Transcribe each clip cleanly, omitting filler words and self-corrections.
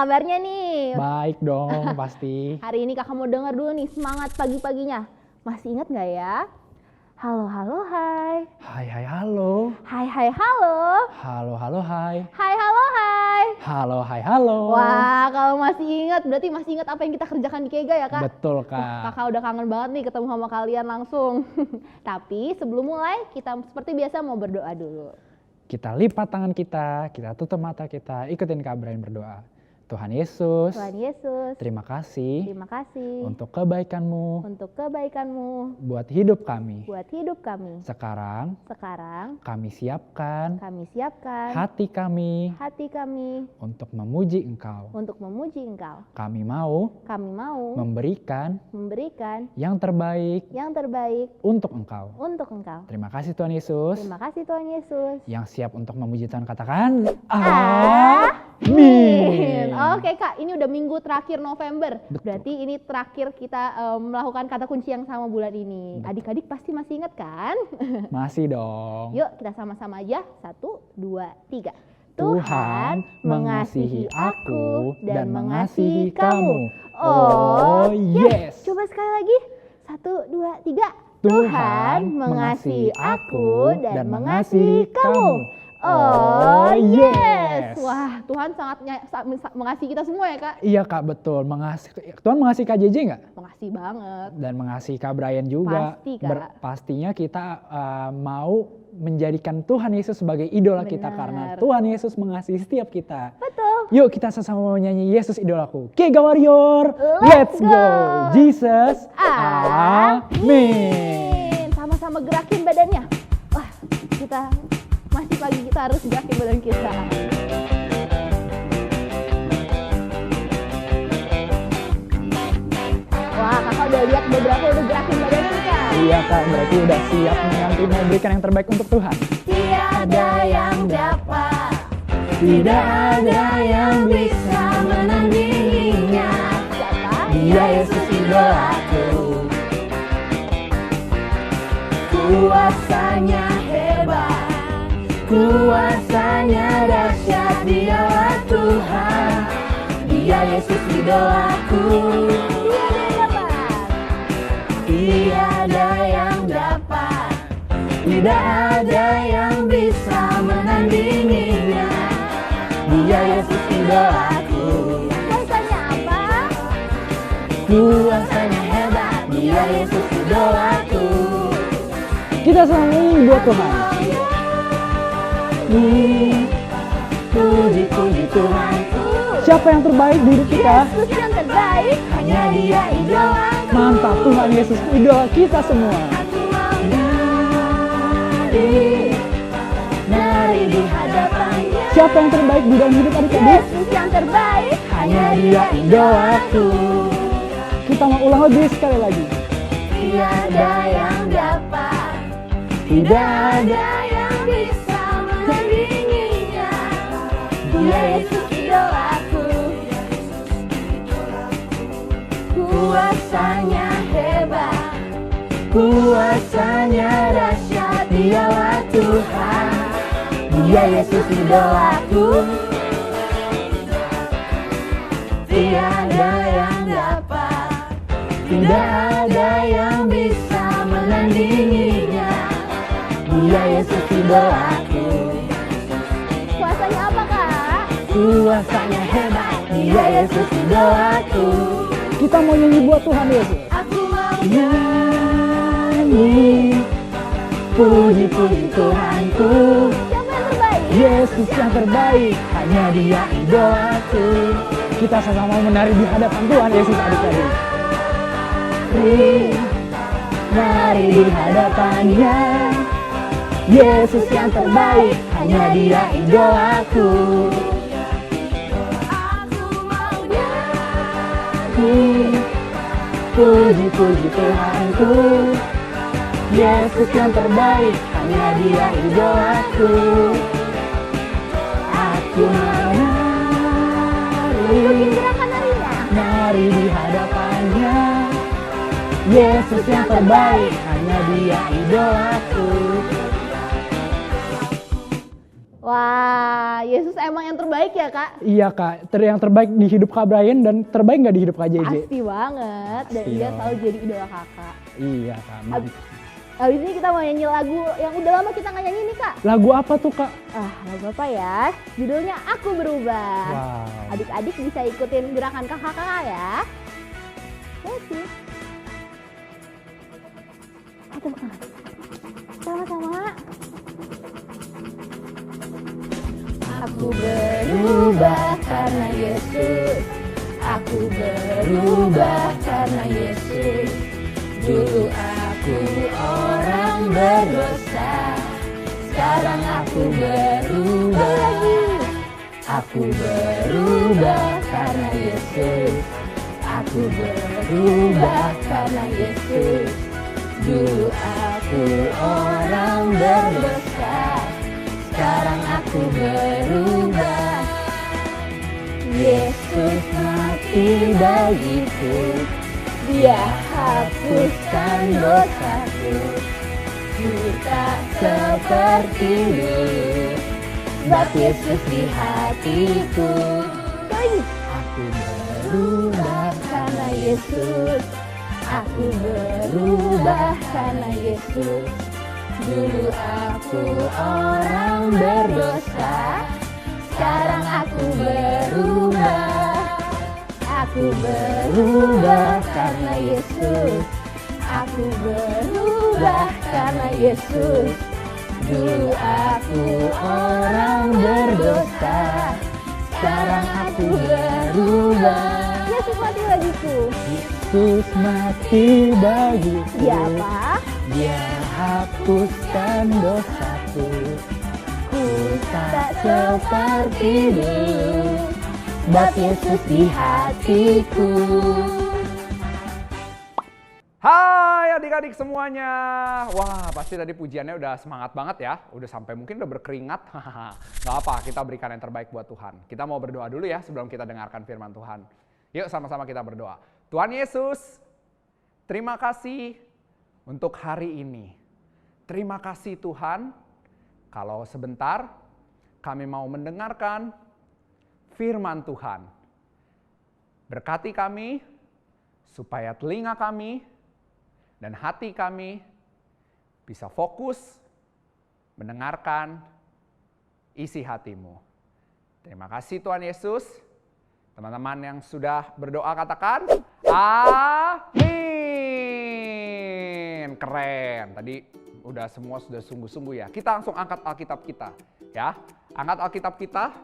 kabarnya nih? Baik dong, pasti. Hari ini kakak mau dengar dulu nih semangat pagi-paginya. Masih ingat nggak ya? Halo, halo, hai. Hai, hai, halo. Hai, hai, halo. Halo, halo, hai. Hai, halo, hai. Halo, hai, halo. Wah, kalau masih ingat, berarti masih ingat apa yang kita kerjakan di Kega ya, Kak? Betul, Kak. Wah, kakak udah kangen banget nih ketemu sama kalian langsung. Tapi sebelum mulai, kita seperti biasa mau berdoa dulu. Kita lipat tangan kita tutup mata kita, ikutin Kak Brian berdoa. Tuhan Yesus, terima kasih untuk kebaikan-Mu, buat hidup kami. Sekarang kami siapkan hati kami untuk memuji Engkau. Kami mau memberikan yang terbaik untuk Engkau. Terima kasih Tuhan Yesus. Yang siap untuk memuji Tuhan katakan Amin. Oke Kak, ini udah minggu terakhir November. Betul. Berarti ini terakhir kita melakukan kata kunci yang sama bulan ini. Betul. Adik-adik pasti masih ingat kan? Masih dong. Yuk kita sama-sama aja. 1, 2, 3. Tuhan mengasihi aku dan mengasihi kamu. Oh yes. Coba sekali lagi. 1, 2, 3. Tuhan mengasihi aku dan mengasihi kamu. Oh yes. Wah, Tuhan sangat mengasihi kita semua ya Kak? Iya Kak, betul. Tuhan mengasihi Kak JJ nggak? Mengasihi banget. Dan mengasihi Kak Brian juga. Pasti Kak. Pastinya kita mau menjadikan Tuhan Yesus sebagai idola kita karena Tuhan Yesus mengasihi setiap kita. Betul. Yuk kita sama-sama menyanyi Yesus idolaku. Kega Warrior, let's go. Jesus, amin. Sama-sama gerakin badannya. Wah, kita masih pagi, kita harus gerakin badan kita. Wah, kakak udah lihat beberapa udah gerakin badannya Kak? Iya Kak, berarti udah siap nanti memberikan yang terbaik untuk Tuhan. Tiada yang dapat, Tidak ada yang bisa menandinginya. Dia Yesus idolaku. Kuasanya hebat, Kuasanya dahsyat, Dialah Tuhan. Dia Yesus idolaku. tiada yang dapat, Tidak ada yang bisa menandinginya. Dia Yesus idolaku. Kuasanya apa? Kuasanya hebat, Dia Yesus idolaku. Kita sama nyanyi buat Tuhan. Puji Tuhanku. Siapa yang terbaik di hidup kita? Yesus yang terbaik, Hanya Dia idolaku. Mantap, Tuhan Yesus idola kita semua. Aku mau nari di hadapannya. Siapa yang terbaik di dalam hidup adik-adik? Yesus yang terbaik, Hanya Dia idolaku. Kita mau ulang lagi sekali lagi. tiada yang dapat, Tidak ada yang bisa menandinginya. Dia Yesus idolaku. Kuasanya hebat, kuasanya dahsyat, Dialah Tuhan. Dia Yesus idolaku. tiada yang dapat, Tidak ada yang bisa menandinginya. Dia Yesus idolaku. Kuasanya apa Kak? Kuasanya hebat, Dia Yesus idolaku. Kita mau nyanyi buat Tuhan Yesus. Aku mau Nyanyi, puji Tuhanku. siapa yang terbaik? Yesus yang terbaik, hanya Dia idolaku. Kita sama-sama menari di hadapan Tuhan Yesus adik-adik. Nari di hadapannya. Yesus yang terbaik, hanya Dia idolaku. Aku mau Puji Tuhanku. Yesus yang terbaik, hanya Dia idolaku. Aku ikutin gerakan narinya. nari di hadapannya. Yesus yang terbaik, hanya Dia idolaku. Wah, Yesus emang yang terbaik ya Kak? Iya Kak, yang terbaik di hidup Kak Brian dan terbaik nggak di hidup Kak JJ? Pasti banget, dan Pasti dia dong. selalu jadi idola Kakak. Iya Kak, mantap. Habis ini kita mau nyanyi lagu yang udah lama kita nggak nyanyi nih Kak. Lagu apa tuh Kak? Lagu apa ya? Judulnya Aku Berubah. Wow. Adik-adik bisa ikutin gerakan kakak-kakak ya. Oke. Tepuk tangan. Sama-sama. Aku berubah karena Yesus. Aku berubah karena Yesus. Dulu aku orang berdosa, sekarang aku berubah lagi. Aku berubah karena Yesus. Aku berubah karena Yesus. Dulu aku orang berdosa, sekarang aku berubah. Yesus mati bagiku, Dia hapuskan dosaku. Ku tak seperti dulu, sebab Yesus di hatiku. Aku berubah karena Yesus. Aku berubah karena Yesus. Dulu aku orang berdosa, sekarang aku berubah. Aku berubah karena Yesus. Aku berubah karena Yesus. Dulu aku orang berdosa, sekarang aku berubah. Yesus mati bagiku. Yesus mati bagiku. Dia apa? Dia hapuskan dosaku. Ku tak seperti dulu, sebab Yesus di hatiku. Hai adik-adik semuanya. Wah, pasti tadi pujiannya udah semangat banget ya. Udah sampai mungkin udah berkeringat. Gak apa, kita berikan yang terbaik buat Tuhan. Kita mau berdoa dulu ya sebelum kita dengarkan firman Tuhan. Yuk sama-sama kita berdoa. Tuhan Yesus, terima kasih untuk hari ini. Terima kasih Tuhan, kalau sebentar kami mau mendengarkan firman Tuhan. Berkati kami, supaya telinga kami dan hati kami bisa fokus mendengarkan isi hati-Mu. Terima kasih Tuhan Yesus. Teman-teman yang sudah berdoa katakan, amin. Keren, tadi udah semua sudah sungguh-sungguh ya. Kita langsung angkat Alkitab kita ya. Angkat Alkitab kita.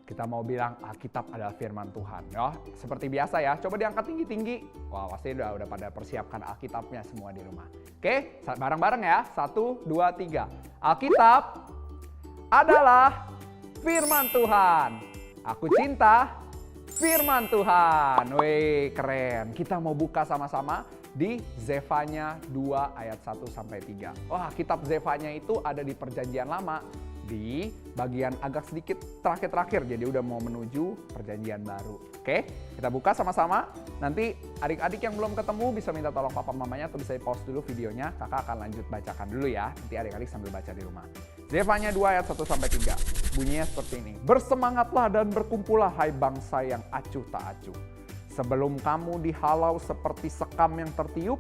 Kita mau bilang Alkitab adalah firman Tuhan ya. Seperti biasa ya, coba diangkat tinggi-tinggi. Wah, pasti udah pada persiapkan Alkitabnya semua di rumah. Oke, bareng-bareng ya. 1, 2, 3. Alkitab adalah firman Tuhan. Aku cinta firman Tuhan. Wih, keren. Kita mau buka sama-sama di Zefanya 2 ayat 1 sampai 3. Wah, kitab Zefanya itu ada di Perjanjian Lama, di bagian agak sedikit terakhir-terakhir, jadi udah mau menuju Perjanjian Baru. Oke, kita buka sama-sama. Nanti adik-adik yang belum ketemu bisa minta tolong papa mamanya atau bisa pause dulu videonya. Kakak akan lanjut bacakan dulu ya. Nanti adik-adik sambil baca di rumah. Zefanya 2 ayat 1 sampai 3. Bunyinya seperti ini. Bersemangatlah dan berkumpullah hai bangsa yang acuh tak acuh. Sebelum kamu dihalau seperti sekam yang tertiup,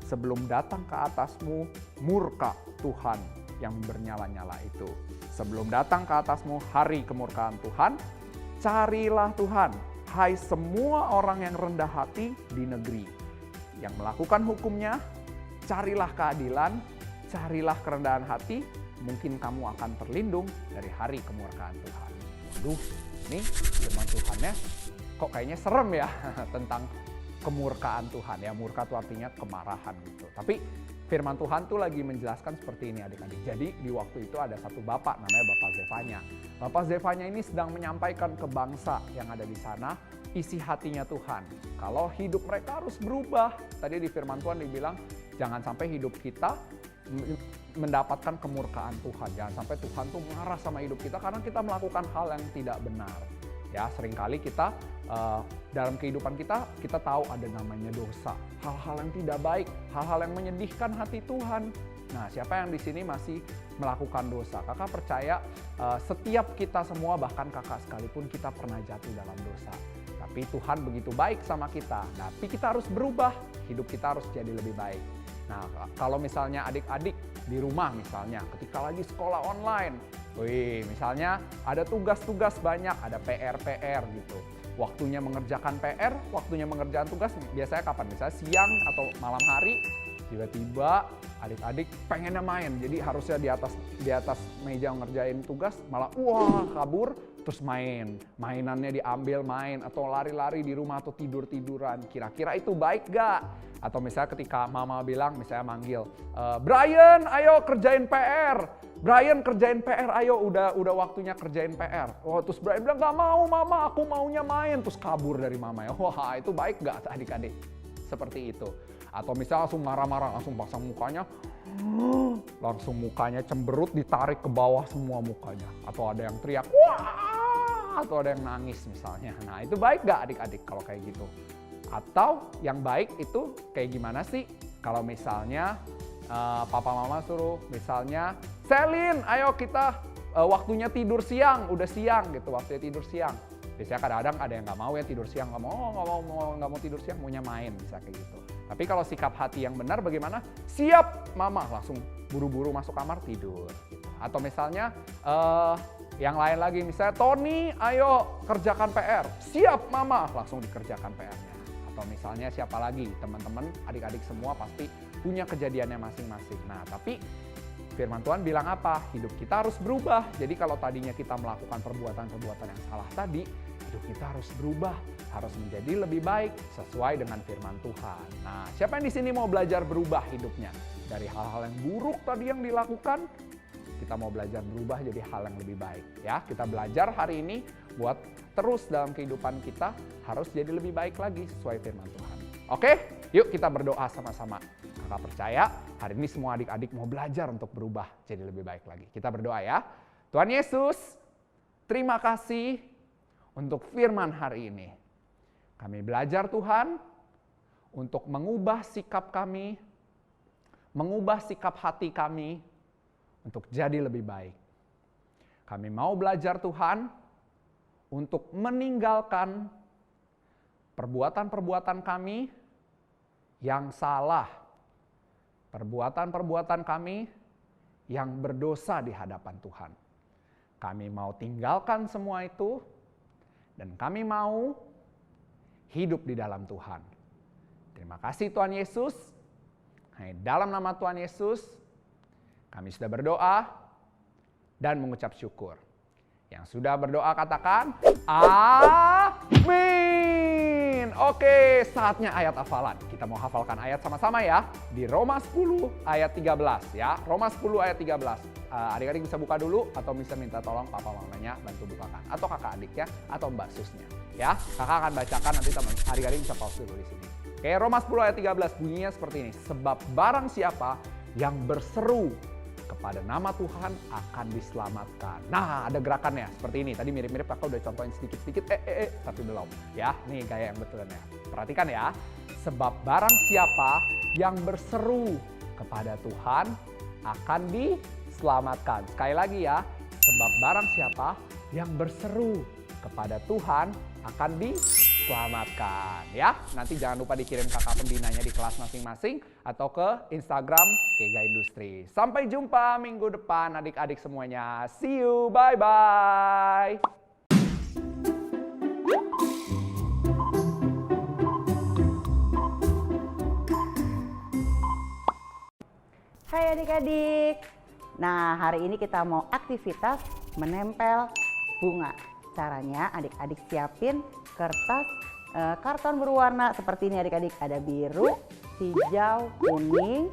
sebelum datang ke atasmu murka Tuhan yang bernyala-nyala itu. Sebelum datang ke atasmu hari kemurkaan Tuhan, carilah Tuhan, hai semua orang yang rendah hati di negeri. Yang melakukan hukumnya, carilah keadilan, carilah kerendahan hati, mungkin kamu akan terlindung dari hari kemurkaan Tuhan. Waduh, ini firman Tuhannya kok kayaknya serem ya tentang kemurkaan Tuhan ya. Murka itu artinya kemarahan gitu. Tapi firman Tuhan tuh lagi menjelaskan seperti ini adik-adik. Jadi di waktu itu ada satu bapak namanya Bapak Zefanya. Bapak Zefanya ini sedang menyampaikan ke bangsa yang ada di sana isi hatinya Tuhan. Kalau hidup mereka harus berubah. Tadi di firman Tuhan dibilang jangan sampai hidup kita mendapatkan kemurkaan Tuhan. Jangan sampai Tuhan tuh marah sama hidup kita karena kita melakukan hal yang tidak benar. Ya, seringkali kita dalam kehidupan kita tahu ada namanya dosa, hal-hal yang tidak baik, hal-hal yang menyedihkan hati Tuhan. Nah, siapa yang di sini masih melakukan dosa? Kakak percaya setiap kita semua, bahkan kakak sekalipun, kita pernah jatuh dalam dosa. Tapi Tuhan begitu baik sama kita. Tapi kita harus berubah, hidup kita harus jadi lebih baik. Nah, kalau misalnya adik-adik di rumah misalnya, ketika lagi sekolah online, misalnya ada tugas-tugas banyak, ada PR-PR gitu. Waktunya mengerjakan PR, waktunya mengerjakan tugas, biasanya kapan? Misalnya siang atau malam hari, tiba-tiba adik-adik pengennya main. Jadi harusnya di atas meja ngerjain tugas, malah kabur, terus main. Mainannya diambil main, atau lari-lari di rumah, atau tidur-tiduran. Kira-kira itu baik gak? Atau misalnya ketika mama bilang, misalnya manggil, Brian ayo kerjain PR. Brian kerjain PR, ayo udah waktunya kerjain PR. Terus Brian bilang, gak mau mama, aku maunya main. Terus kabur dari mama ya. Wah, itu baik gak adik-adik? Seperti itu. Atau misalnya langsung marah-marah, langsung pasang mukanya, langsung mukanya cemberut, ditarik ke bawah semua mukanya. Atau ada yang teriak, wah, atau ada yang nangis misalnya. Nah, itu baik gak adik-adik kalau kayak gitu? Atau yang baik itu kayak gimana sih? Kalau misalnya papa mama suruh, misalnya, Selin, ayo kita waktunya tidur siang, udah siang gitu, waktunya tidur siang. Biasanya kadang-kadang ada yang nggak mau ya tidur siang, nggak mau tidur siang, maunya main, bisa kayak gitu. Tapi kalau sikap hati yang benar bagaimana? Siap, mama, langsung buru-buru masuk kamar tidur. Gitu. Atau misalnya yang lain lagi, misalnya Tony, ayo kerjakan PR. Siap, mama, langsung dikerjakan PR-nya. Atau misalnya siapa lagi, teman-teman, adik-adik semua pasti punya kejadiannya masing-masing. Nah, tapi firman Tuhan bilang apa? Hidup kita harus berubah. Jadi kalau tadinya kita melakukan perbuatan-perbuatan yang salah tadi, hidup kita harus berubah, harus menjadi lebih baik sesuai dengan firman Tuhan. Nah, siapa yang di sini mau belajar berubah hidupnya? Dari hal-hal yang buruk tadi yang dilakukan, kita mau belajar berubah jadi hal yang lebih baik. Ya, kita belajar hari ini buat terus dalam kehidupan kita harus jadi lebih baik lagi sesuai firman Tuhan. Oke, yuk kita berdoa sama-sama. Kakak percaya hari ini semua adik-adik mau belajar untuk berubah jadi lebih baik lagi. Kita berdoa ya. Tuhan Yesus, terima kasih untuk firman hari ini. Kami belajar Tuhan untuk mengubah sikap kami, mengubah sikap hati kami untuk jadi lebih baik. Kami mau belajar Tuhan untuk meninggalkan perbuatan-perbuatan kami yang salah, perbuatan-perbuatan kami yang berdosa di hadapan Tuhan. Kami mau tinggalkan semua itu dan kami mau hidup di dalam Tuhan. Terima kasih Tuhan Yesus. Dalam nama Tuhan Yesus, kami sudah berdoa dan mengucap syukur. Yang sudah berdoa katakan, amin. Oke, saatnya ayat hafalan. Kita mau hafalkan ayat sama-sama ya. Di Roma 10 ayat 13 ya. Roma 10 ayat 13. Adik-adik bisa buka dulu atau bisa minta tolong papa mamanya bantu bukakan. Atau kakak adik ya, atau mbak susnya. Ya, kakak akan bacakan nanti teman adik-adik bisa pause dulu di sini. Oke, Roma 10 ayat 13 bunyinya seperti ini. Sebab barang siapa yang berseru kepada nama Tuhan akan diselamatkan. Nah, ada gerakannya seperti ini. Tadi mirip-mirip kakak udah contohin sedikit-sedikit, tapi belum. Ya, nih gaya yang betulnya. Perhatikan ya. Sebab barang siapa yang berseru kepada Tuhan akan diselamatkan. Sekali lagi ya. Sebab barang siapa yang berseru kepada Tuhan akan diselamatkan. Ya, nanti jangan lupa dikirim kakak pembinanya di kelas masing-masing atau ke Instagram Kega Industri. Sampai jumpa minggu depan adik-adik semuanya. See you, bye-bye. Hai adik-adik. Nah, hari ini kita mau aktivitas menempel bunga. Caranya adik-adik siapin kertas karton berwarna seperti ini adik-adik. Ada biru, hijau, kuning,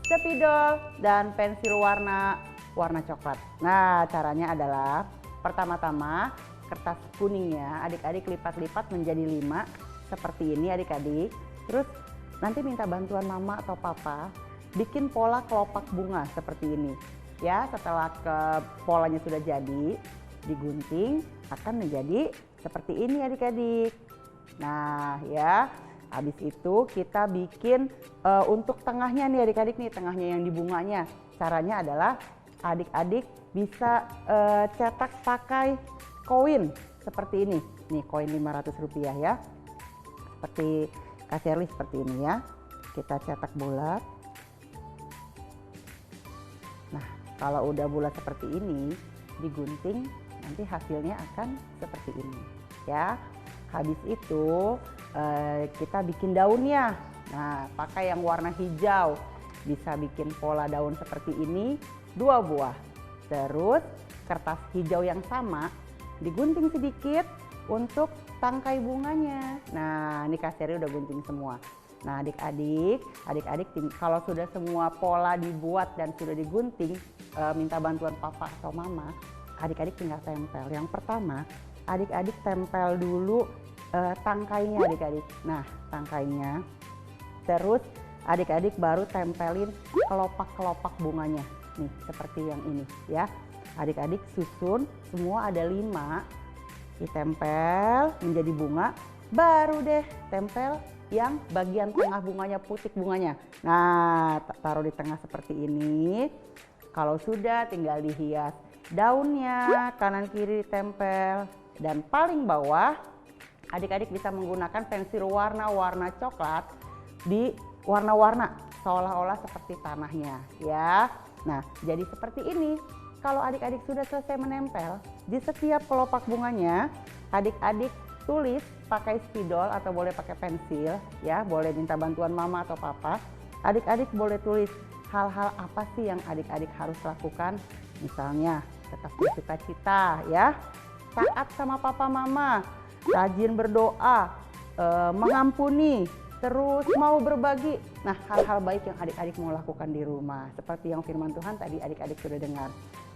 spidol, dan pensil warna coklat. Nah, caranya adalah pertama-tama kertas kuningnya adik-adik lipat-lipat menjadi 5 seperti ini adik-adik. Terus nanti minta bantuan mama atau papa bikin pola kelopak bunga seperti ini. Ya, setelah polanya sudah jadi, digunting akan menjadi seperti ini adik-adik. Nah ya, habis itu kita bikin untuk tengahnya nih adik-adik nih, tengahnya yang di bunganya. Caranya adalah adik-adik bisa cetak pakai koin seperti ini. Nih koin Rp500 ya. Seperti Kak Sherly seperti ini ya. Kita cetak bulat. Nah, kalau udah bulat seperti ini, digunting, nanti hasilnya akan seperti ini ya. Habis itu kita bikin daunnya. Nah, pakai yang warna hijau. Bisa bikin pola daun seperti ini 2 buah. Terus kertas hijau yang sama digunting sedikit untuk tangkai bunganya. Nah, ini Kak Sherly udah gunting semua. Nah, adik-adik kalau sudah semua pola dibuat dan sudah digunting, minta bantuan papa atau mama, adik-adik tinggal tempel. Yang pertama, adik-adik tempel dulu tangkainya adik-adik. Nah, tangkainya. Terus adik-adik baru tempelin kelopak-kelopak bunganya. Nih, seperti yang ini ya. Adik-adik susun, semua ada 5. Ditempel menjadi bunga, baru deh tempel yang bagian tengah bunganya, putik bunganya. Nah, taruh di tengah seperti ini. Kalau sudah tinggal dihias daunnya, kanan kiri ditempel. Dan paling bawah adik-adik bisa menggunakan pensil warna-warna coklat di warna-warna seolah-olah seperti tanahnya ya. Nah, jadi seperti ini. Kalau adik-adik sudah selesai menempel, di setiap kelopak bunganya adik-adik tulis pakai spidol atau boleh pakai pensil ya, boleh minta bantuan mama atau papa. Adik-adik boleh tulis hal-hal apa sih yang adik-adik harus lakukan. Misalnya tetap bersuka-cita ya, taat sama papa mama, rajin berdoa, mengampuni, terus mau berbagi. Nah, hal-hal baik yang adik-adik mau lakukan di rumah. Seperti yang firman Tuhan tadi adik-adik sudah dengar.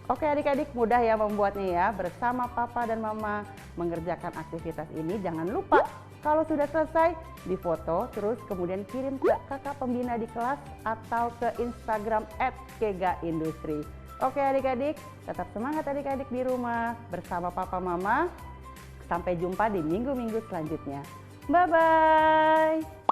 Oke adik-adik, mudah ya membuatnya ya. Bersama papa dan mama mengerjakan aktivitas ini. Jangan lupa kalau sudah selesai difoto, terus kemudian kirim ke kakak pembina di kelas atau ke Instagram @kegaindustri. Oke adik-adik, tetap semangat adik-adik di rumah bersama papa mama. Sampai jumpa di minggu-minggu selanjutnya. Bye-bye.